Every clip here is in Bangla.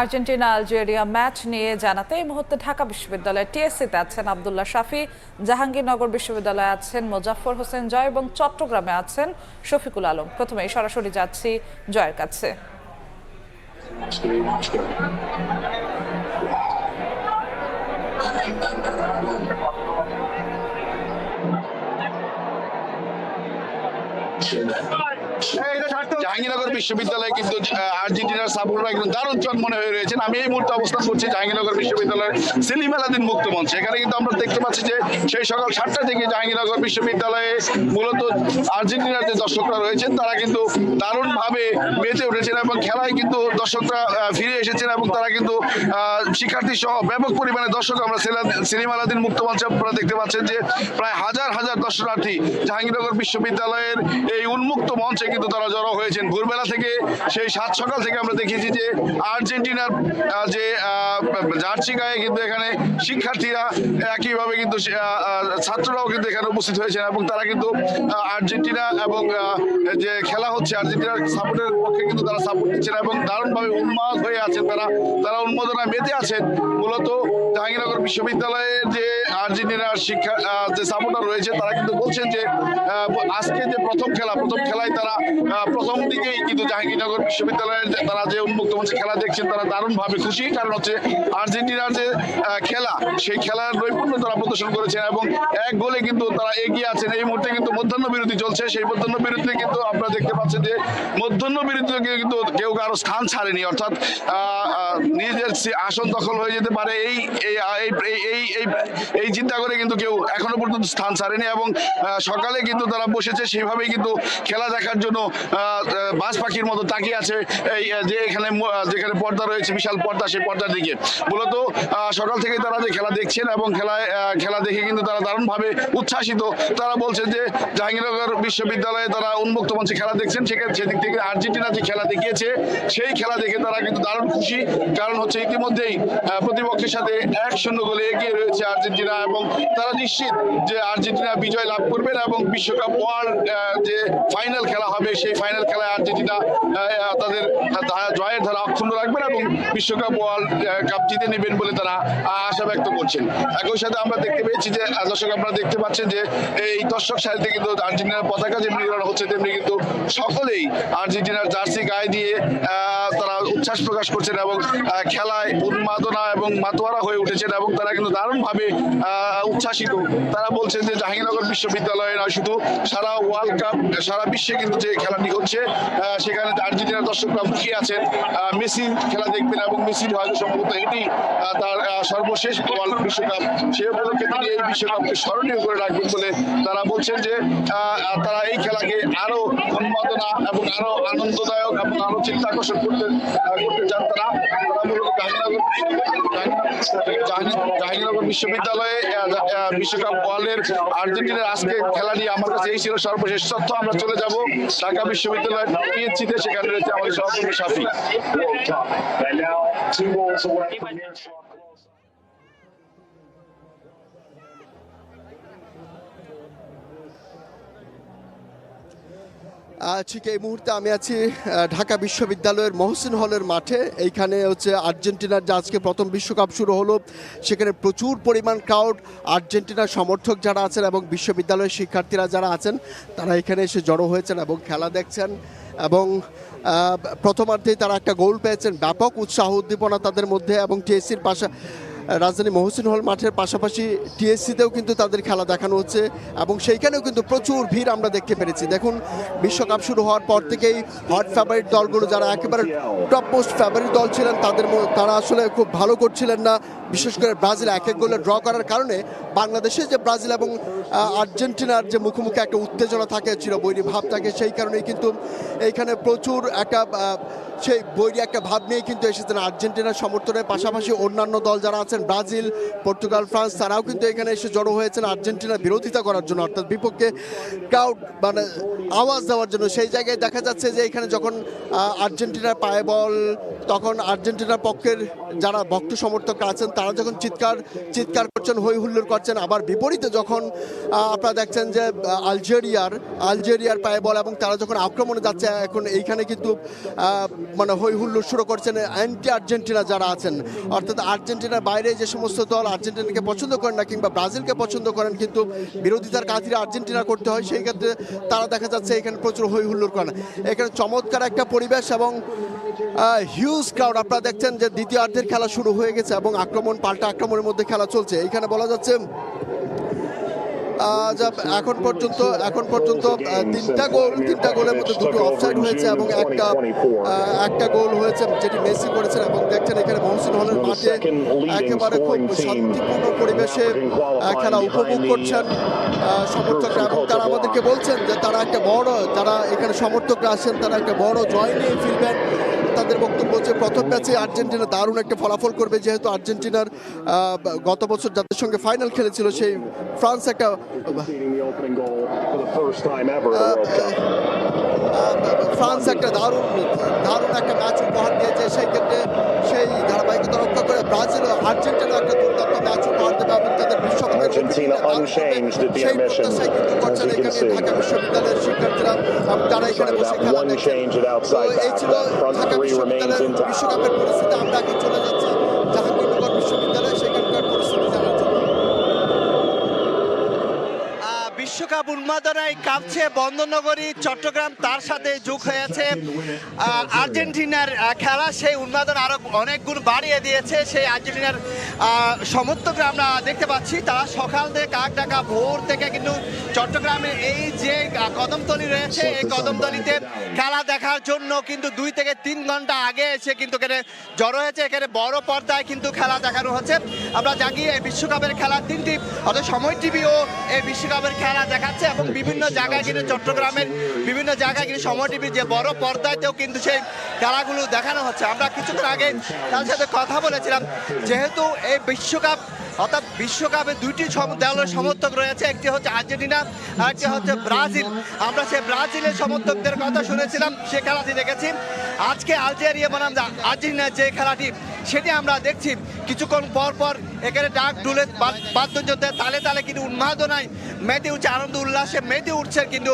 আর্জেন্টিনা আলজেরিয়া ম্যাচ নিয়ে জানাতে এই মুহূর্তে ঢাকা বিশ্ববিদ্যালয়ের টিএসসিতে আছেন আব্দুল্লাহ শাফি, জাহাঙ্গীরনগর বিশ্ববিদ্যালয়ে আছেন মোজাফফর হোসেন জয় এবং চট্টগ্রামে আছেন শফিকুল আলম। প্রথমেই সরাসরি যাচ্ছি জয়ের কাছে। জাহাঙ্গীরনগর বিশ্ববিদ্যালয়ে কিন্তু আর্জেন্টিনার সাপোর্টাররা একদম দারুণ চনমনে হয়ে রয়েছেন। আমি এই মুহূর্তে অবস্থান করছি জাহাঙ্গীরনগর বিশ্ববিদ্যালয়ের সেলিম আলাদিন মুক্ত মঞ্চে। এখানে কিন্তু আমরা দেখতে পাচ্ছি যে সেই সকাল 7টা থেকে জাহাঙ্গীরনগর বিশ্ববিদ্যালয়ে মূলত আর্জেন্টিনার যে দর্শকরা রয়েছেন তারা কিন্তু দারুণভাবে মেতে উঠেছেন এবং খেলায় কিন্তু দর্শকরা ফিরে এসেছেন এবং তারা কিন্তু শিক্ষার্থী সহ ব্যাপক পরিমাণে দর্শক আমরা সেলিম আলাদিন মুক্ত মঞ্চে আপনারা দেখতে পাচ্ছেন যে প্রায় হাজার হাজার দর্শনার্থী জাহাঙ্গীরনগর বিশ্ববিদ্যালয়ের এই উন্মুক্ত মঞ্চে কিন্তু তারা জড়ো হয়েছেন। ভোরবেলা থেকে সেই 7 সকাল থেকে আমরা দেখেছি যে আর্জেন্টিনার যে জার্সি গায়ে কিন্তু এখানে শিক্ষার্থীরা একইভাবে কিন্তু ছাত্ররাও কিন্তু এখানে উপস্থিত হয়েছেন এবং তারা কিন্তু আর্জেন্টিনা এবং যে খেলা হচ্ছে আর্জেন্টিনার সাপোর্টের পক্ষে কিন্তু তারা সাপোর্ট দিচ্ছেন এবং দারুণভাবে উন্মাদ হয়ে আছেন। তারা উন্মাদনায় মেতে আছেন। মূলত জাহাঙ্গীরনগর বিশ্ববিদ্যালয়ের যে আর্জেন্টিনার শিক্ষা যে সাপোর্টার রয়েছে তারা কিন্তু বলছেন যে আজকে যে প্রথম খেলায় তারা প্রথম দিকেই কিন্তু জাহাঙ্গীরনগর বিশ্ববিদ্যালয়ের তারা যে উন্মুক্ত মঞ্চে খেলা দেখছেন তারা দারুণভাবে খুশি। কারণ হচ্ছে আর্জেন্টিনার যে খেলা সেই খেলার নৈপুণ্য তারা প্রদর্শন করেছেন এবং এক গোলে কিন্তু তারা এগিয়ে আছেন। এই মুহূর্তে কিন্তু মধ্যাহ্ন বিরতি চলছে। সেই মধ্যাহ্ন বিরতিতে কিন্তু আপনারা দেখতে পাচ্ছেন যে মধ্যাহ্ন বিরতিতে কিন্তু কেউ কারো স্থান ছাড়েনি, অর্থাৎ নিজের আসন দখল হয়ে যেতে পারে এই চিন্তা করে কিন্তু কেউ এখনো পর্যন্ত স্থান ছাড়েনি এবং সকালে কিন্তু তারা বসেছে সেইভাবেই কিন্তু খেলা দেখার জন্য বাজ পাখির মতো তাকিয়ে আছে এই যে যেখানে পর্দা রয়েছে, বিশাল পর্দা, সেই পর্দার দিকে। মূলত সকাল থেকে তারা যে খেলা দেখছেন এবং খেলা দেখে কিন্তু তারা দারুণভাবে উচ্ছ্বাসিত। তারা বলছেন যে জাহাঙ্গীরনগর বিশ্ববিদ্যালয়ে তারা উন্মুক্ত মঞ্চে খেলা দেখছেন, সেদিক থেকে আর্জেন্টিনা যে খেলা দেখিয়েছে সেই খেলা দেখে তারা কিন্তু দারুণ খুশি। কারণ হচ্ছে ইতিমধ্যেই প্রতিপক্ষের সাথে 1-0 গোলে এগিয়ে রয়েছে আর্জেন্টিনা এবং তারা নিশ্চিত যে আর্জেন্টিনা বিজয় লাভ করবেন এবং বিশ্বকাপ ওয়ার্ল্ড যে ফাইনাল খেলা হবে সেই ফাইনাল খেলায় আর্জেন্টিনা তাদের জয়ের ধারা অক্ষুণ্ণ রাখবেন এবং বিশ্বকাপ ওয়ার্ল্ড কাপ জিতে নেবেন বলে তারা আশা ব্যক্ত করছেন। একই সাথে আমরা দেখতে পেয়েছি যে দর্শক আপনারা দেখতে পাচ্ছেন যে এই দর্শক সারিতে কিন্তু আর্জেন্টিনার পতাকা যেমনি উড়ানো হচ্ছে তেমনি কিন্তু সকলেই আর্জেন্টিনার জার্সি গায়ে দিয়ে তারা উচ্ছ্বাস প্রকাশ করছেন এবং খেলায় উন্মাদনা এবং মাতোয়ারা হয়ে উঠেছেন এবং তারা কিন্তু দারুণভাবে উচ্ছ্বাসিত। তারা বলছেন যে জাহাঙ্গীরনগর বিশ্ববিদ্যালয়ে নয়, শুধু সারা ওয়ার্ল্ড কাপ সারা বিশ্বে কিন্তু যে খেলাটি হচ্ছে সেখানে আর্জেন্টিনার দর্শকরা মুখিয়ে আছেন। মেসি খেলা দেখবেন এবং মেসি হয়তো সম্ভবত এটি তার সর্বশেষ ওয়ার্ল্ড বিশ্বকাপ, সে উপলক্ষে তিনি এই বিশ্বকাপকে স্মরণীয় করে রাখবেন বলে তারা বলছেন যে তারা এই খেলাকে আরো উন্মাদনা এবং আরো আনন্দদায়ক এবং আরো চিন্তা আকর্ষণ করতে চান। তারা মূলত জাহাঙ্গীরনগর বিশ্ববিদ্যালয়ে বিশ্বকাপ ওয়ার্ল্ডের আর্জেন্টিনার আজকে খেলা নিয়ে আমার কাছে এই ছিল সর্বশেষ তথ্য। আমরা চলে যাব ঢাকা বিশ্ববিদ্যালয়ের টিএসসিতে, সেখানে রয়েছে আমাদের সহকর্মী শাফি। ঠিক এই মুহূর্তে আমি আছি ঢাকা বিশ্ববিদ্যালয়ের মহসিন হলের মাঠে। এইখানে হচ্ছে আর্জেন্টিনার যে আজকে প্রথম বিশ্বকাপ শুরু হলো, সেখানে প্রচুর পরিমাণ ক্রাউড, আর্জেন্টিনার সমর্থক যারা আছেন এবং বিশ্ববিদ্যালয়ের শিক্ষার্থীরা যারা আছেন তারা এখানে এসে জড়ো হয়েছেন এবং খেলা দেখছেন এবং প্রথমার্ধেই তারা একটা গোল পেয়েছেন। ব্যাপক উৎসাহ উদ্দীপনা তাদের মধ্যে এবং টিএসসির রাজধানী মহসিন হল মাঠের পাশাপাশি টিএসসিতেও কিন্তু তাদের খেলা দেখানো হচ্ছে এবং সেইখানেও কিন্তু প্রচুর ভিড় আমরা দেখতে পেরেছি। দেখুন, বিশ্বকাপ শুরু হওয়ার পর থেকেই হট ফেভারিট দলগুলো যারা একেবারে টপ মোস্ট ফেভারিট দল ছিলেন তারা আসলে খুব ভালো করছিলেন না। বিশেষ করে ব্রাজিল 1-1 গোলে ড্র করার কারণে বাংলাদেশে যে ব্রাজিল এবং আর্জেন্টিনার যে মুখোমুখি একটা উত্তেজনা থাকে, চিরবৈরী ভাব থাকে, সেই কারণেই কিন্তু এইখানে প্রচুর সেই বৈরী একটা ভাব নিয়ে কিন্তু এসেছেন আর্জেন্টিনার সমর্থনের পাশাপাশি অন্যান্য দল যারা আছেন, ব্রাজিল, পর্তুগাল, ফ্রান্স, তারাও কিন্তু এখানে এসে জড়ো হয়েছেন আর্জেন্টিনার বিরোধিতা করার জন্য, অর্থাৎ বিপক্ষে ক্রাউড আওয়াজ দেওয়ার জন্য। সেই জায়গায় দেখা যাচ্ছে যে এখানে যখন আর্জেন্টিনার পায়ে বল, তখন আর্জেন্টিনার পক্ষের যারা ভক্ত সমর্থকরা আছেন তারা যখন চিৎকার করছেন, হই হুল্লোড় করছেন, আবার বিপরীতে যখন আপনারা দেখছেন যে আলজেরিয়ার পায়ে বল এবং তারা যখন আক্রমণে যাচ্ছে, এখন এইখানে কিন্তু মানে হই হুল্লোড় শুরু করছেন অ্যান্টি আর্জেন্টিনা যারা আছেন, অর্থাৎ আর্জেন্টিনার বাইরে যে সমস্ত দল আর্জেন্টিনাকে পছন্দ করেন না কিংবা ব্রাজিলকে পছন্দ করেন কিন্তু বিরোধিতার কাজে আর্জেন্টিনা করতে হয়, সেই ক্ষেত্রে তারা দেখা যাচ্ছে এখানে প্রচুর হই হুল্লোড় করেন। এখানে চমৎকার একটা পরিবেশ এবং হিউজ ক্রাউড। আপনারা দেখছেন যে দ্বিতীয়ার্ধের খেলা শুরু হয়ে গেছে এবং পাল্টা আক্রমণের মধ্যে খেলা চলছে। এখানে বলা যাচ্ছে এখন পর্যন্ত তিনটা গোলের মধ্যে দুটো অফসাইড হয়েছে এবং একটা গোল হয়েছে যেটি মেসি করেছেন। এবং দেখছেন এখানে মহসিন হলের মাঠে একেবারে খুব শান্তিপূর্ণ পরিবেশে খেলা উপভোগ করছেন সমর্থকরা, এবং তারা আমাদেরকে বলছেন যে যারা এখানে সমর্থকরা আসেন তারা একটা বড় জয় নিয়ে ফিরবেন। তাদের বক্তব্য হচ্ছে প্রথম ম্যাচে আর্জেন্টিনা দারুণ একটা ফলাফল করবে, যেহেতু আর্জেন্টিনার গত বছর যাদের সঙ্গে ফাইনাল খেলেছিল সেই ফ্রান্স একটা দারুণ একটা ম্যাচ উপহার দিয়েছে। সেই ক্ষেত্রে সেই ধারাবাহিকতা রক্ষা করে ব্রাজিল ও আর্জেন্টিনা একটা দুর্দান্ত ম্যাচ উপহার দেবে এবং তাদের বিশ্বকাপের সেই প্রত্যাশায় কিন্তু করছেন এখানে ঢাকা বিশ্ববিদ্যালয়ের শিক্ষার্থীরা, তারা এখানে বসে খেলা দেখছেন। তো এই ছিল ঢাকা বিশ্ববিদ্যালয়ের বিশ্বকাপের পরিস্থিতি। আমরা এখন চলে যাচ্ছি জাহাঙ্গীরনগর বিশ্ববিদ্যালয়ে সেখানকার পরিস্থিতি জানার জন্য। বিশ্বকাপ উন্মাদনায় কাঁপছে বন্দরনগরী চট্টগ্রাম, তার সাথে যোগ হয়েছে আর্জেন্টিনার খেলা। সেই উন্মাদনা আরো অনেক গুণ বাড়িয়ে দিয়েছে সেই আর্জেন্টিনার সমর্থকরা আমরা দেখতে পাচ্ছি। তারা সকাল থেকে কাক ডাকা ভোর থেকে কিন্তু চট্টগ্রামের এই যে কদমতলী রয়েছে এই কদমতলীতে খেলা দেখার জন্য কিন্তু 2 থেকে 3 ঘন্টা আগে এসে কিন্তু এখানে জড়ো হয়েছে। এখানে বড় পর্দায় কিন্তু খেলা দেখানো হচ্ছে। আমরা জানি এই বিশ্বকাপের খেলা 3টি, অর্থাৎ সময় টিভিও এই বিশ্বকাপের খেলা দেখাচ্ছে এবং বিভিন্ন জায়গায় কিন্তু চট্টগ্রামের বিভিন্ন জায়গায় কিন্তু সময় টিভি যে বড় পর্দাতেও কিন্তু সেই খেলাগুলো দেখানো হচ্ছে। আমরা কিছুক্ষণ আগে তার সাথে কথা বলেছিলাম, যেহেতু এই বিশ্বকাপ অর্থাৎ বিশ্বকাপে 2টি দলের সমর্থক রয়েছে, একটি হচ্ছে আর্জেন্টিনা আর একটি হচ্ছে ব্রাজিল। আমরা সেই ব্রাজিলের সমর্থকদের কথা শুনেছিলাম, সে খেলাটি দেখেছি। আজকে আলজেরিয়া বনাম আর্জেন্টিনার যে খেলাটি সেটি আমরা দেখছি। কিছুক্ষণ পর এখানে ডাক ডুলে বাদ্যযন্ত্রের তালে তালে কিন্তু উন্মাদনায় মেতে উঠছে, আনন্দ উল্লাসে মেতে উঠছে কিন্তু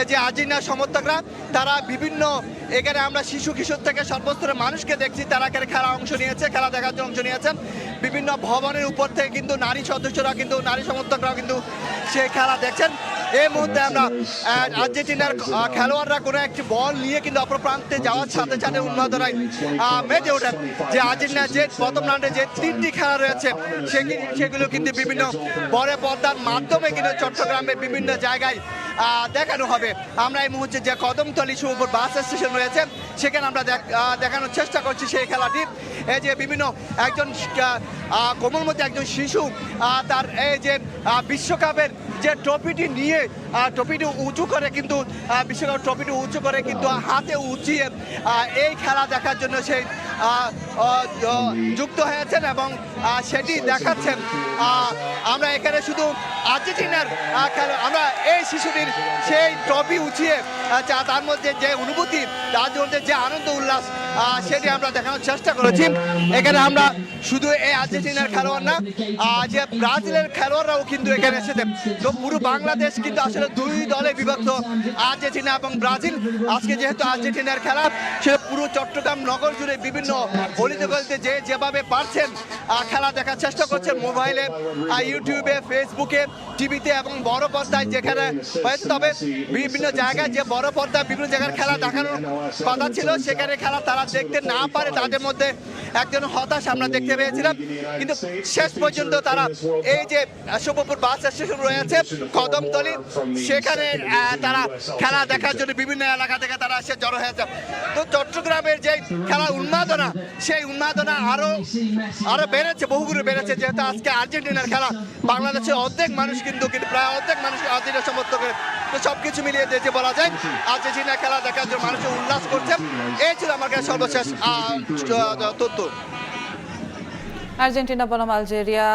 যে আর্জেন্টিনার সমর্থকরা। তারা বিভিন্ন এখানে আমরা শিশু কিশোর থেকে সর্বস্তরের মানুষকে দেখছি, তারা এখানে খেলা দেখার জন্য অংশ নিয়েছেন। বিভিন্ন ভবনের উপর থেকে কিন্তু নারী সমর্থকরাও কিন্তু সেই খেলা দেখছেন। এই মুহূর্তে আমরা আর্জেন্টিনার খেলোয়াড়রা কোনো একটি বল নিয়ে কিন্তু অপর প্রান্তে যাওয়ার সাথে সাথে উন্মাদনায় মেতে ওঠেন। যে আর্জেন্টিনার যে প্রথম রাউন্ডে যে 3টি খেলা রয়েছে সেগুলো কিন্তু বিভিন্ন বড় পর্দার মাধ্যমে কিন্তু চট্টগ্রামের বিভিন্ন জায়গায় দেখানো হবে। আমরা এই মুহূর্তে যে কদমতলী শিবপুর বাস স্টেশন রয়েছে সেখানে আমরা দেখানোর চেষ্টা করছি সেই খেলাটি। এই যে বিভিন্ন একজন কোমলমতি একজন শিশু তার এই যে বিশ্বকাপের যে ট্রফিটি নিয়ে ট্রফিটি উঁচু করে কিন্তু বিশ্বকাপ ট্রফিটি উঁচু করে কিন্তু হাতে উঁচিয়ে এই খেলা দেখার জন্য সেই যুক্ত হয়েছেন এবং সেটি দেখাচ্ছেন। আমরা এখানে শুধু আর্জেন্টিনার খেলা, আমরা এই শিশুটির সেই ট্রফি উঁচিয়ে তার মধ্যে যে অনুভূতি, তার মধ্যে যে আনন্দ উল্লাস সেটি আমরা দেখানোর চেষ্টা করেছি। এখানে আমরা শুধু এই আর্জেন্টিনার খেলোয়াড় না, যে ব্রাজিলের খেলোয়াড়রাও কিন্তু এখানে এসেছেন। তো পুরো বাংলাদেশ কিন্তু আসলে 2 দলে বিভক্ত, আর্জেন্টিনা এবং ব্রাজিল। আজকে যেহেতু আর্জেন্টিনার খেলা, সেটা পুরো চট্টগ্রাম নগর জুড়ে বিভিন্ন গলিতে গলিতে যেভাবে পারছেন খেলা দেখার চেষ্টা করছেন, মোবাইলে, ইউটিউবে, ফেসবুকে, টিভিতে এবং বড় পর্দায় যেখানে হয়েছে। তবে বিভিন্ন জায়গায় যে বড় পর্দায় বিভিন্ন জায়গার খেলা দেখানোর কথা ছিল সেখানে খেলা তারা দেখতে না পারে, তাদের মধ্যে একজন হতাশ আমরা দেখতে পেয়েছিলাম। কিন্তু শেষ পর্যন্ত তারা এই যে শিবপুর বাস স্টেশন রয়েছে কদমতলী, সেখানে তারা খেলা দেখার জন্য বিভিন্ন এলাকা থেকে তারা এসে জড়ো হয়েছে। তো চট্টগ্রামের যে খেলার উন্মাদনা, সেই উন্মাদনা আরো বেড়েছে, বহুগুণে বেড়েছে, যেহেতু আজকে আর্জেন্টিনার খেলা। বাংলাদেশের অর্ধেক মানুষ কিন্তু প্রায় অর্ধেক মানুষ আর্জেন্টিনা সমর্থক করে। তো সবকিছু মিলিয়ে যে বলা যায় আর্জেন্টিনা খেলা দেখার জন্য মানুষ উল্লাস করছে। এই ছিল আমার কাছে সর্বশেষ তথ্য। আর্জেন্টিনা বনাম আলজেরিয়া